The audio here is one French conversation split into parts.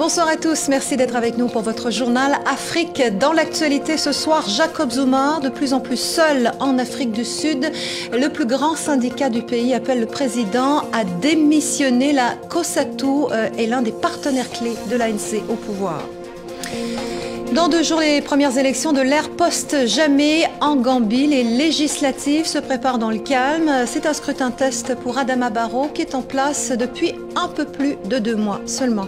Bonsoir à tous, merci d'être avec nous pour votre journal Afrique. Dans l'actualité ce soir, Jacob Zuma, de plus en plus seul en Afrique du Sud. Le plus grand syndicat du pays appelle le président à démissionner. La COSATU est l'un des partenaires clés de l'ANC au pouvoir. Dans 2 jours, les premières élections de l'ère post-Jammeh en Gambie. Les législatives se préparent dans le calme. C'est un scrutin-test pour Adama Barrow qui est en place depuis un peu plus de 2 mois seulement.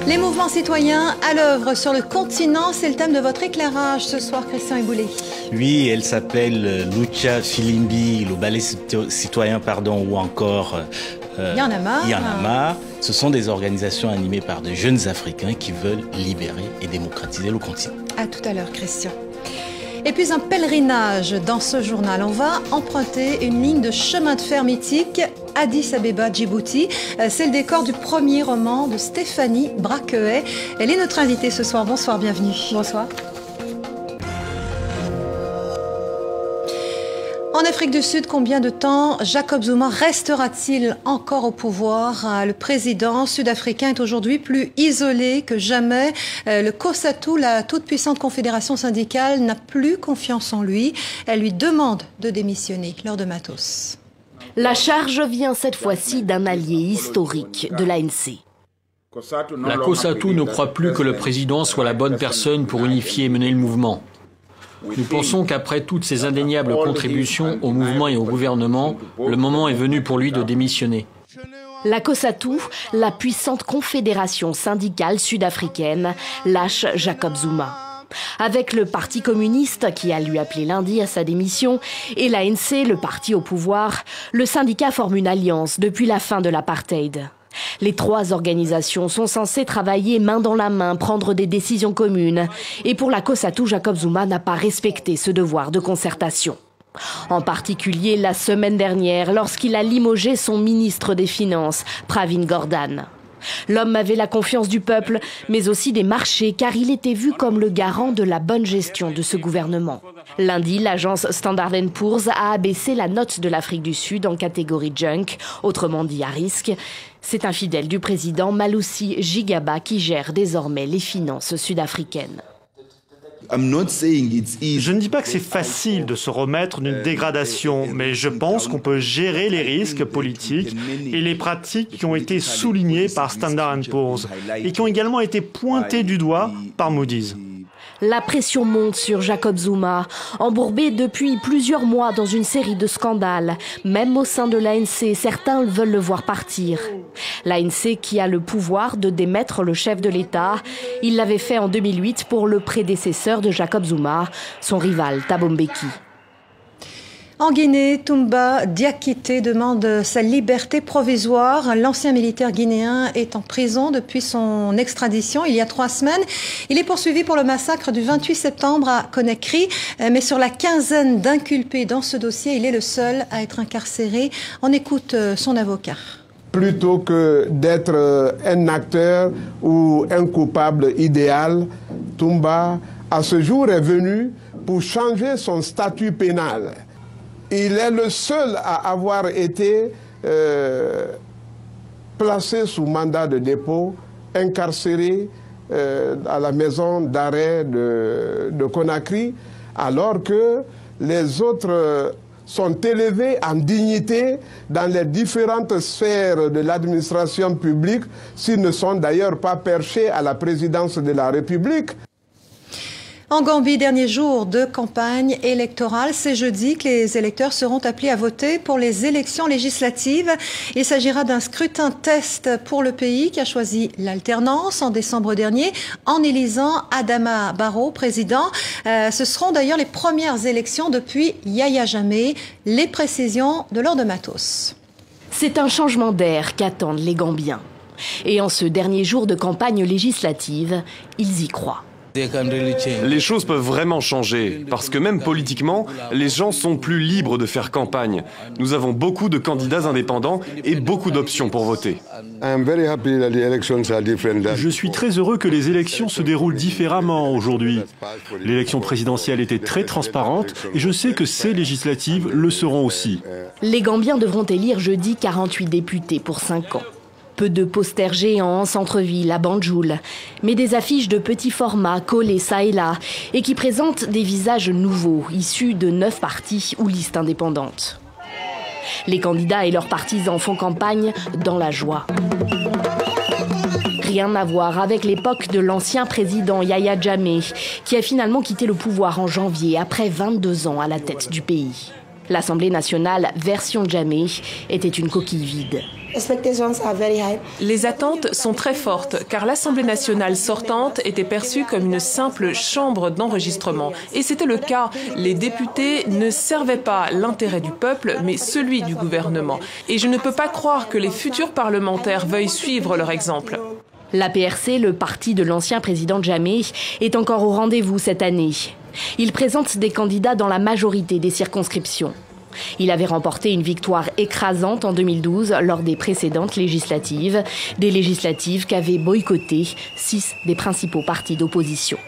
Les mouvements citoyens à l'œuvre sur le continent, c'est le thème de votre éclairage ce soir, Christian Eboulé. Oui, elle s'appelle Lucha Filimbi, le ballet citoyen, ou encore Y'en a marre. Ce sont des organisations animées par de jeunes Africains qui veulent libérer et démocratiser le continent. À tout à l'heure, Christian. Et puis un pèlerinage dans ce journal. On va emprunter une ligne de chemin de fer mythique, Addis Abeba, Djibouti. C'est le décor du premier roman de Stéphanie Braqueuet. Elle est notre invitée ce soir. Bonsoir, bienvenue. Bonsoir. En Afrique du Sud, combien de temps Jacob Zuma restera-t-il encore au pouvoir? Le président sud-africain est aujourd'hui plus isolé que jamais. Le COSATU, la toute-puissante confédération syndicale, n'a plus confiance en lui. Elle lui demande de démissionner. L'heure de Matos. La charge vient cette fois-ci d'un allié historique de l'ANC. La COSATU ne croit plus que le président soit la bonne personne pour unifier et mener le mouvement. Nous pensons qu'après toutes ces indéniables contributions au mouvement et au gouvernement, le moment est venu pour lui de démissionner. La COSATU, la puissante confédération syndicale sud-africaine, lâche Jacob Zuma. Avec le Parti communiste, qui a lui appelé lundi à sa démission, et l'ANC, le parti au pouvoir, le syndicat forme une alliance depuis la fin de l'apartheid. Les 3 organisations sont censées travailler main dans la main, prendre des décisions communes. Et pour la COSATU, Jacob Zuma n'a pas respecté ce devoir de concertation. En particulier la semaine dernière, lorsqu'il a limogé son ministre des Finances, Pravin Gordhan. L'homme avait la confiance du peuple, mais aussi des marchés, car il était vu comme le garant de la bonne gestion de ce gouvernement. Lundi, l'agence Standard & Poor's a abaissé la note de l'Afrique du Sud en catégorie junk, autrement dit à risque. C'est un fidèle du président Malusi Gigaba qui gère désormais les finances sud-africaines. Je ne dis pas que c'est facile de se remettre d'une dégradation, mais je pense qu'on peut gérer les risques politiques et les pratiques qui ont été soulignées par Standard & Poor's et qui ont également été pointées du doigt par Moody's. La pression monte sur Jacob Zuma, embourbé depuis plusieurs mois dans une série de scandales. Même au sein de l'ANC, certains veulent le voir partir. L'ANC qui a le pouvoir de démettre le chef de l'État, il l'avait fait en 2008 pour le prédécesseur de Jacob Zuma, son rival Thabo Mbeki. En Guinée, Toumba Diakité demande sa liberté provisoire. L'ancien militaire guinéen est en prison depuis son extradition il y a 3 semaines. Il est poursuivi pour le massacre du 28 septembre à Conakry. Mais sur la quinzaine d'inculpés dans ce dossier, il est le seul à être incarcéré. On écoute son avocat. Plutôt que d'être un acteur ou un coupable idéal, Toumba, à ce jour, est venu pour changer son statut pénal. Il est le seul à avoir été placé sous mandat de dépôt, incarcéré à la maison d'arrêt de Conakry, alors que les autres sont élevés en dignité dans les différentes sphères de l'administration publique, s'ils ne sont d'ailleurs pas perchés à la présidence de la République. En Gambie, dernier jour de campagne électorale, c'est jeudi que les électeurs seront appelés à voter pour les élections législatives. Il s'agira d'un scrutin-test pour le pays qui a choisi l'alternance en décembre dernier en élisant Adama Barrow président. Ce seront d'ailleurs les premières élections depuis Yahya Jammeh. Les précisions de Laure de Matos. C'est un changement d'air qu'attendent les Gambiens. Et en ce dernier jour de campagne législative, ils y croient. Les choses peuvent vraiment changer, parce que même politiquement, les gens sont plus libres de faire campagne. Nous avons beaucoup de candidats indépendants et beaucoup d'options pour voter. Je suis très heureux que les élections se déroulent différemment aujourd'hui. L'élection présidentielle était très transparente et je sais que ces législatives le seront aussi. Les Gambiens devront élire jeudi 48 députés pour 5 ans. Peu de posters géants en centre-ville à Banjul, mais des affiches de petits formats collées ça et là et qui présentent des visages nouveaux, issus de 9 partis ou listes indépendantes. Les candidats et leurs partisans font campagne dans la joie. Rien à voir avec l'époque de l'ancien président Yahya Jammeh, qui a finalement quitté le pouvoir en janvier après 22 ans à la tête du pays. L'Assemblée nationale version Jammeh était une coquille vide. Les attentes sont très fortes car l'Assemblée nationale sortante était perçue comme une simple chambre d'enregistrement. Et c'était le cas. Les députés ne servaient pas l'intérêt du peuple, mais celui du gouvernement. Et je ne peux pas croire que les futurs parlementaires veuillent suivre leur exemple. La PRC, le parti de l'ancien président Jammeh, est encore au rendez-vous cette année. Il présente des candidats dans la majorité des circonscriptions. Il avait remporté une victoire écrasante en 2012 lors des précédentes législatives, des législatives qu'avaient boycottées 6 des principaux partis d'opposition.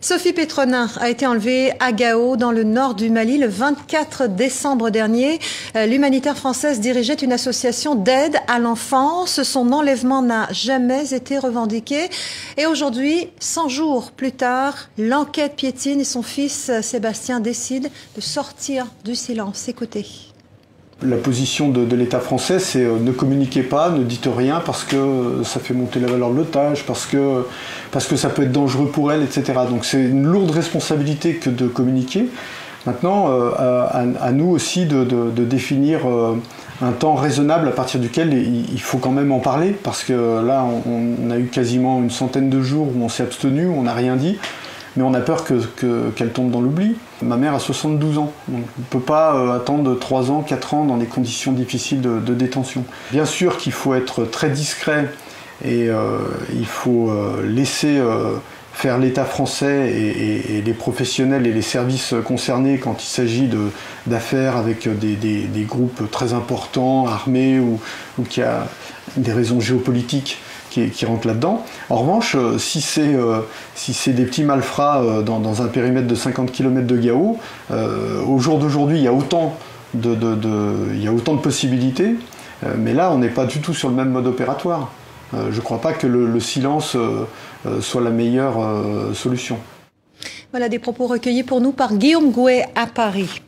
Sophie Petronin a été enlevée à Gao, dans le nord du Mali, le 24 décembre dernier. L'humanitaire française dirigeait une association d'aide à l'enfance. Son enlèvement n'a jamais été revendiqué. Et aujourd'hui, 100 jours plus tard, l'enquête piétine et son fils Sébastien décide de sortir du silence. Écoutez. La position de l'État français, c'est ne communiquez pas, ne dites rien parce que ça fait monter la valeur de l'otage, parce que ça peut être dangereux pour elle, etc. Donc c'est une lourde responsabilité que de communiquer. Maintenant, à nous aussi de définir un temps raisonnable à partir duquel il faut quand même en parler, parce que là, on a eu quasiment une centaine de jours où on s'est abstenu, où on n'a rien dit. Mais on a peur qu'elle tombe dans l'oubli. Ma mère a 72 ans, donc on ne peut pas attendre 3 ans, 4 ans dans des conditions difficiles de détention. Bien sûr qu'il faut être très discret et il faut laisser faire l'État français et les professionnels et les services concernés quand il s'agit d'affaires avec des groupes très importants, armés ou qu'il y a des raisons géopolitiques qui rentrent là-dedans. En revanche, si c'est des petits malfrats dans un périmètre de 50 km de Gao, au jour d'aujourd'hui, il y a autant de possibilités, mais là, on n'est pas du tout sur le même mode opératoire. Je ne crois pas que le silence soit la meilleure solution. Voilà des propos recueillis pour nous par Guillaume Gouet à Paris.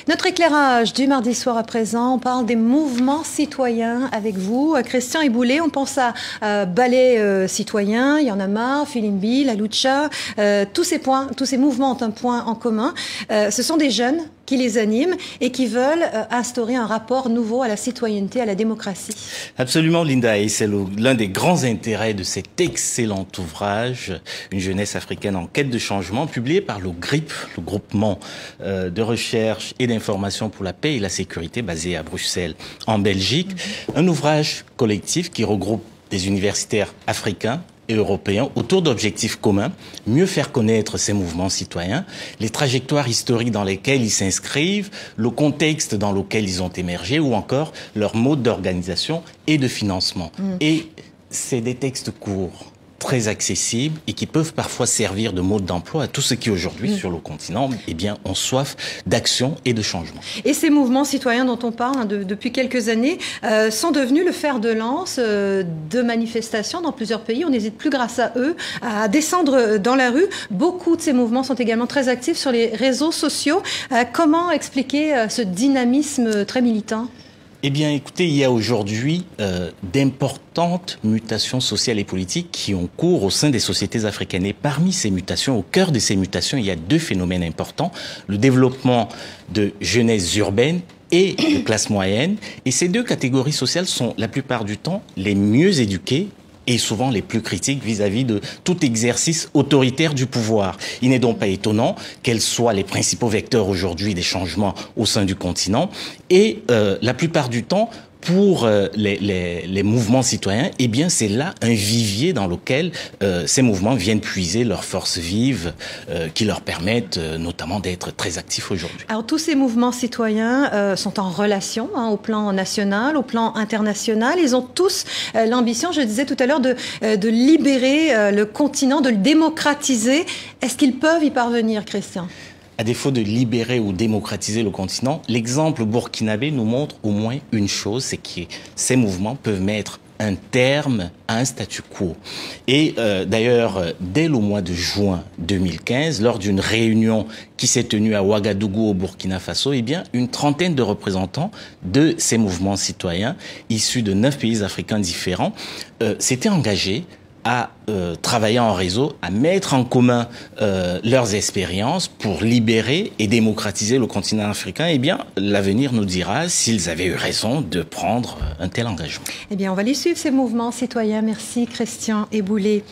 Notre éclairage du mardi soir à présent, on parle des mouvements citoyens avec vous. Christian Eboulé, on pense à Balai citoyen, il y en a marre, Filimbi, la Lucha, tous ces mouvements ont un point en commun. Ce sont des jeunes qui les animent et qui veulent instaurer un rapport nouveau à la citoyenneté, à la démocratie. Absolument, Linda, et c'est l'un des grands intérêts de cet excellent ouvrage, Une jeunesse africaine en quête de changement, publié par le GRIP, le groupement de recherche et d'information pour la paix et la sécurité, basé à Bruxelles, en Belgique. Un ouvrage collectif qui regroupe des universitaires africains et européens autour d'objectifs communs, mieux faire connaître ces mouvements citoyens, les trajectoires historiques dans lesquelles ils s'inscrivent, le contexte dans lequel ils ont émergé ou encore leur mode d'organisation et de financement. Et c'est des textes courts, très accessibles et qui peuvent parfois servir de mode d'emploi à tous ceux qui aujourd'hui sur le continent ont soif d'action et de changement. Et ces mouvements citoyens dont on parle depuis quelques années sont devenus le fer de lance de manifestations dans plusieurs pays. On n'hésite plus grâce à eux à descendre dans la rue. Beaucoup de ces mouvements sont également très actifs sur les réseaux sociaux. Comment expliquer ce dynamisme très militant ? Eh bien, écoutez, il y a aujourd'hui d'importantes mutations sociales et politiques qui ont cours au sein des sociétés africaines. Et parmi ces mutations, au cœur de ces mutations, il y a 2 phénomènes importants. Le développement de jeunesse urbaine et de classe moyenne. Et ces 2 catégories sociales sont la plupart du temps les mieux éduquées et souvent les plus critiques vis-à-vis de tout exercice autoritaire du pouvoir. Il n'est donc pas étonnant qu'elles soient les principaux vecteurs aujourd'hui des changements au sein du continent. Et la plupart du temps, pour les mouvements citoyens, eh bien c'est là un vivier dans lequel ces mouvements viennent puiser leurs forces vives qui leur permettent notamment d'être très actifs aujourd'hui. Alors tous ces mouvements citoyens sont en relation au plan national, au plan international. Ils ont tous l'ambition, je disais tout à l'heure, de libérer le continent, de le démocratiser. Est-ce qu'ils peuvent y parvenir, Christian ? à défaut de libérer ou démocratiser le continent, l'exemple burkinabé nous montre au moins une chose, c'est que ces mouvements peuvent mettre un terme à un statu quo. Et d'ailleurs, dès le mois de juin 2015, lors d'une réunion qui s'est tenue à Ouagadougou au Burkina Faso, eh bien, une trentaine de représentants de ces mouvements citoyens, issus de 9 pays africains différents, s'étaient engagés à travailler en réseau, à mettre en commun leurs expériences pour libérer et démocratiser le continent africain. Eh bien, l'avenir nous dira s'ils avaient eu raison de prendre un tel engagement. Eh bien, on va les suivre, ces mouvements citoyens. Merci, Christian Eboulé.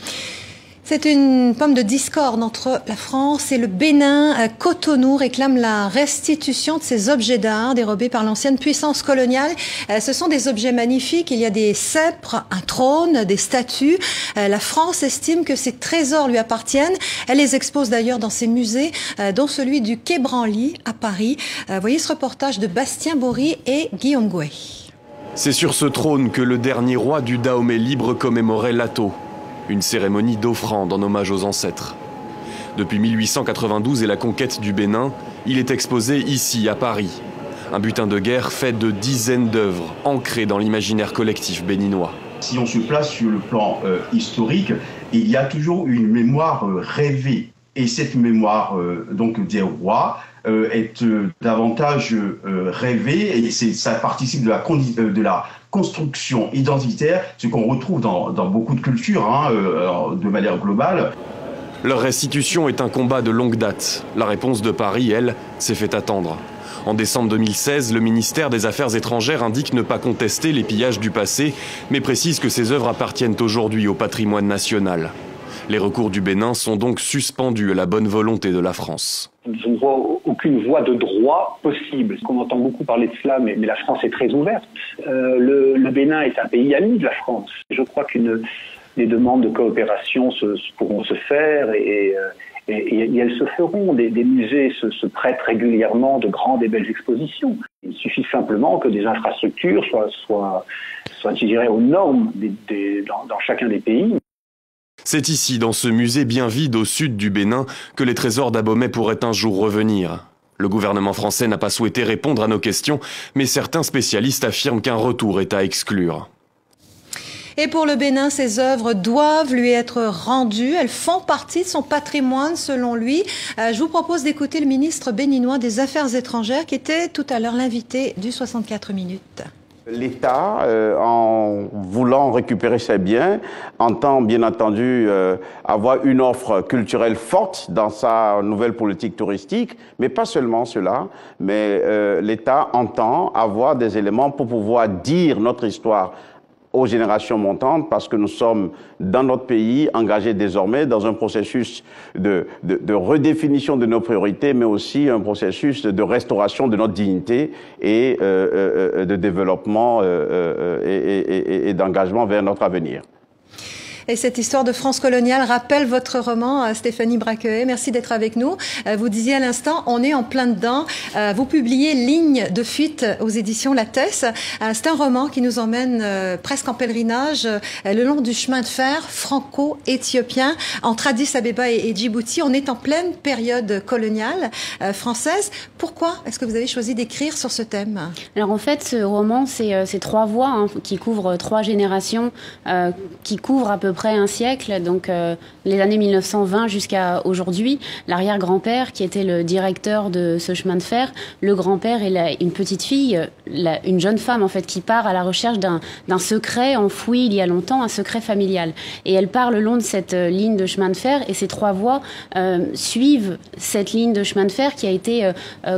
C'est une pomme de discorde entre la France et le Bénin. Cotonou réclame la restitution de ces objets d'art dérobés par l'ancienne puissance coloniale. Ce sont des objets magnifiques. Il y a des sceptres, un trône, des statues. La France estime que ces trésors lui appartiennent. Elle les expose d'ailleurs dans ses musées, dont celui du Quai Branly à Paris. Voyez ce reportage de Bastien Bory et Guillaume Gouet. C'est sur ce trône que le dernier roi du Dahomey libre commémorait Lato. Une cérémonie d'offrande en hommage aux ancêtres. Depuis 1892 et la conquête du Bénin, il est exposé ici, à Paris. Un butin de guerre fait de dizaines d'œuvres, ancrées dans l'imaginaire collectif béninois. Si on se place sur le plan historique, il y a toujours une mémoire rêvée. Et cette mémoire donc des rois est davantage rêvée, et ça participe de la construction identitaire, ce qu'on retrouve dans beaucoup de cultures, de manière globale. Leur restitution est un combat de longue date. La réponse de Paris, elle, s'est fait attendre. En décembre 2016, le ministère des Affaires étrangères indique ne pas contester les pillages du passé, mais précise que ces œuvres appartiennent aujourd'hui au patrimoine national. Les recours du Bénin sont donc suspendus à la bonne volonté de la France. Je ne vois aucune voie de droit possible. On entend beaucoup parler de cela, mais la France est très ouverte. Le Bénin est un pays ami de la France. Je crois que les demandes de coopération pourront se faire et elles se feront. Des musées se prêtent régulièrement de grandes et belles expositions. Il suffit simplement que des infrastructures soient je dirais, aux normes dans chacun des pays. C'est ici, dans ce musée bien vide au sud du Bénin, que les trésors d'Abomey pourraient un jour revenir. Le gouvernement français n'a pas souhaité répondre à nos questions, mais certains spécialistes affirment qu'un retour est à exclure. Et pour le Bénin, ces œuvres doivent lui être rendues. Elles font partie de son patrimoine, selon lui. Je vous propose d'écouter le ministre béninois des Affaires étrangères, qui était tout à l'heure l'invité du 64 minutes. L'État, en voulant récupérer ses biens, entend bien entendu avoir une offre culturelle forte dans sa nouvelle politique touristique, mais pas seulement cela, mais l'État entend avoir des éléments pour pouvoir dire notre histoire aux générations montantes, parce que nous sommes, dans notre pays, engagés désormais dans un processus de redéfinition de nos priorités, mais aussi un processus de restauration de notre dignité et de développement et d'engagement vers notre avenir. Et cette histoire de France coloniale rappelle votre roman, Stéphanie Braqueuet. Merci d'être avec nous. Vous disiez à l'instant, on est en plein dedans. Vous publiez Ligne de fuite aux éditions Lattès. C'est un roman qui nous emmène presque en pèlerinage le long du chemin de fer franco-éthiopien entre Addis Abeba et Djibouti. On est en pleine période coloniale française. Pourquoi est-ce que vous avez choisi d'écrire sur ce thème? Alors en fait, ce roman, c'est 3 voix qui couvrent 3 générations, qui couvrent à peu près un siècle, donc les années 1920 jusqu'à aujourd'hui. L'arrière-grand-père qui était le directeur de ce chemin de fer, le grand-père et une petite fille, une jeune femme en fait qui part à la recherche d'un secret enfoui il y a longtemps, un secret familial. Et elle part le long de cette ligne de chemin de fer, et ces 3 voies suivent cette ligne de chemin de fer qui a été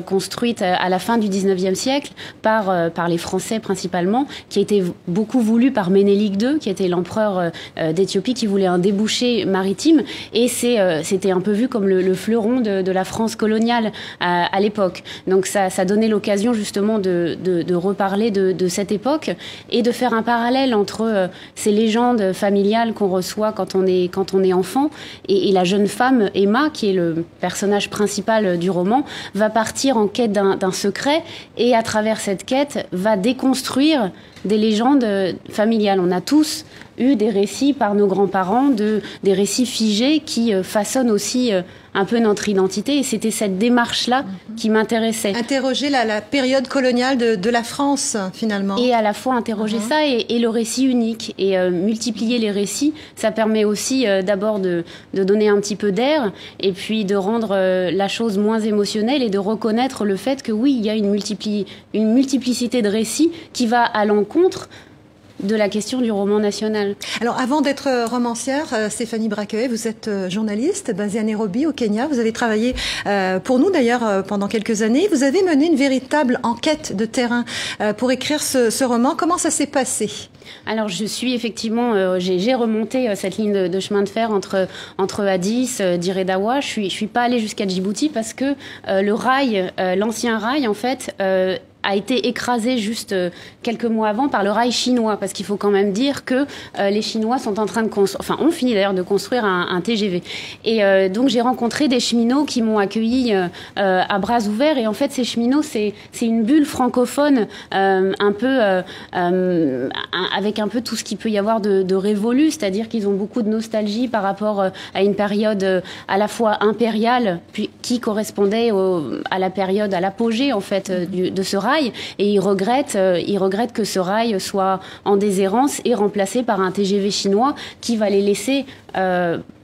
construite à la fin du 19e siècle par les Français principalement, qui a été beaucoup voulu par Ménélique II, qui était l'empereur d'Éthiopie, qui voulait un débouché maritime, et c'était un peu vu comme le fleuron de la France coloniale à l'époque. Donc ça donnait l'occasion justement de reparler de cette époque et de faire un parallèle entre ces légendes familiales qu'on reçoit quand on est enfant et la jeune femme Emma, qui est le personnage principal du roman, va partir en quête d'un secret, et à travers cette quête va déconstruire des légendes familiales. On a tous eu des récits par nos grands-parents, des récits figés qui façonnent aussi un peu notre identité. Et c'était cette démarche-là qui m'intéressait. Interroger la période coloniale de la France, finalement. Et à la fois interroger ça et le récit unique. Et multiplier les récits, ça permet aussi d'abord de donner un petit peu d'air et puis de rendre la chose moins émotionnelle et de reconnaître le fait que oui, il y a une multiplicité de récits qui va à l'encontre de la question du roman national. Alors, avant d'être romancière, Stéphanie Braqueuet, vous êtes journaliste basée à Nairobi, au Kenya. Vous avez travaillé pour nous, d'ailleurs, pendant quelques années. Vous avez mené une véritable enquête de terrain pour écrire ce roman. Comment ça s'est passé ? Alors, je suis effectivement, j'ai remonté cette ligne de chemin de fer entre Addis, Dire Dawa. Je suis pas allée jusqu'à Djibouti parce que le rail, l'ancien rail, en fait, a été écrasé juste quelques mois avant par le rail chinois, parce qu'il faut quand même dire que les Chinois sont en train de ont fini d'ailleurs de construire un TGV. Et donc j'ai rencontré des cheminots qui m'ont accueilli à bras ouverts. Et en fait, ces cheminots, c'est une bulle francophone un peu avec un peu tout ce qu'il peut y avoir de révolu, c'est-à-dire qu'ils ont beaucoup de nostalgie par rapport à une période à la fois impériale, puis qui correspondait à la période, à l'apogée en fait de ce rail. Et ils regrettent que ce rail soit en déshérence et remplacé par un TGV chinois qui va les laisser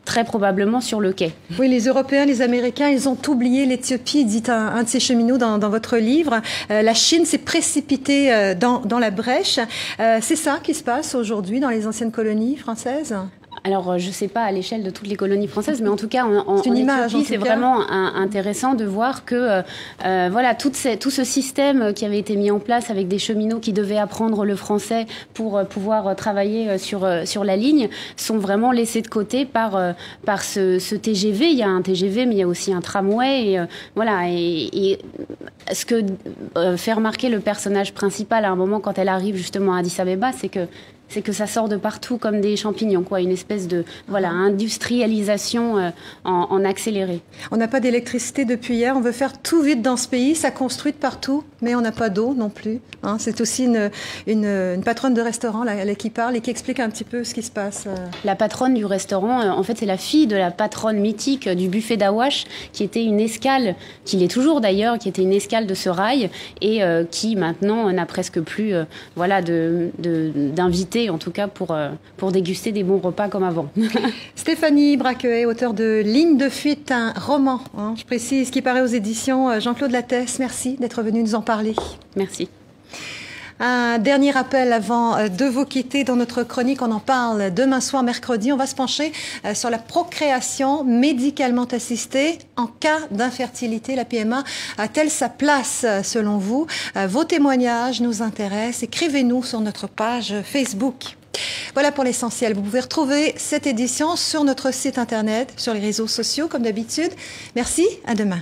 très probablement sur le quai. Oui, les Européens, les Américains, ils ont oublié l'Éthiopie, dit un de ces cheminots dans votre livre. La Chine s'est précipitée dans la brèche. C'est ça qui se passe aujourd'hui dans les anciennes colonies françaises ? Alors, je ne sais pas à l'échelle de toutes les colonies françaises, mais en tout cas, en Éthiopie, c'est vraiment intéressant de voir que voilà, tout ce système qui avait été mis en place avec des cheminots qui devaient apprendre le français pour pouvoir travailler sur la ligne sont vraiment laissés de côté par ce TGV. Il y a un TGV, mais il y a aussi un tramway. Et, voilà, et ce que fait remarquer le personnage principal à un moment quand elle arrive justement à Addis Abeba, c'est que ça sort de partout comme des champignons, quoi, une espèce de industrialisation en accéléré. On n'a pas d'électricité depuis hier, on veut faire tout vite dans ce pays, ça construit de partout, mais on n'a pas d'eau non plus. Hein. C'est aussi une patronne de restaurant là, qui parle et qui explique un petit peu ce qui se passe. La patronne du restaurant, en fait, c'est la fille de la patronne mythique du buffet d'Awash, qui était une escale, qui l'est toujours d'ailleurs, qui était une escale de ce rail et qui maintenant n'a presque plus d'invités, en tout cas pour déguster des bons repas comme avant. Stéphanie Braqueuet, auteure de Ligne de fuite, un roman, hein, je précise, qui paraît aux éditions Jean-Claude Lattès. Merci d'être venu nous en parler. Merci. Un dernier rappel avant de vous quitter dans notre chronique. On en parle demain soir, mercredi. On va se pencher sur la procréation médicalement assistée en cas d'infertilité. La PMA a-t-elle sa place selon vous? Vos témoignages nous intéressent. Écrivez-nous sur notre page Facebook. Voilà pour l'essentiel. Vous pouvez retrouver cette édition sur notre site internet, sur les réseaux sociaux comme d'habitude. Merci, à demain.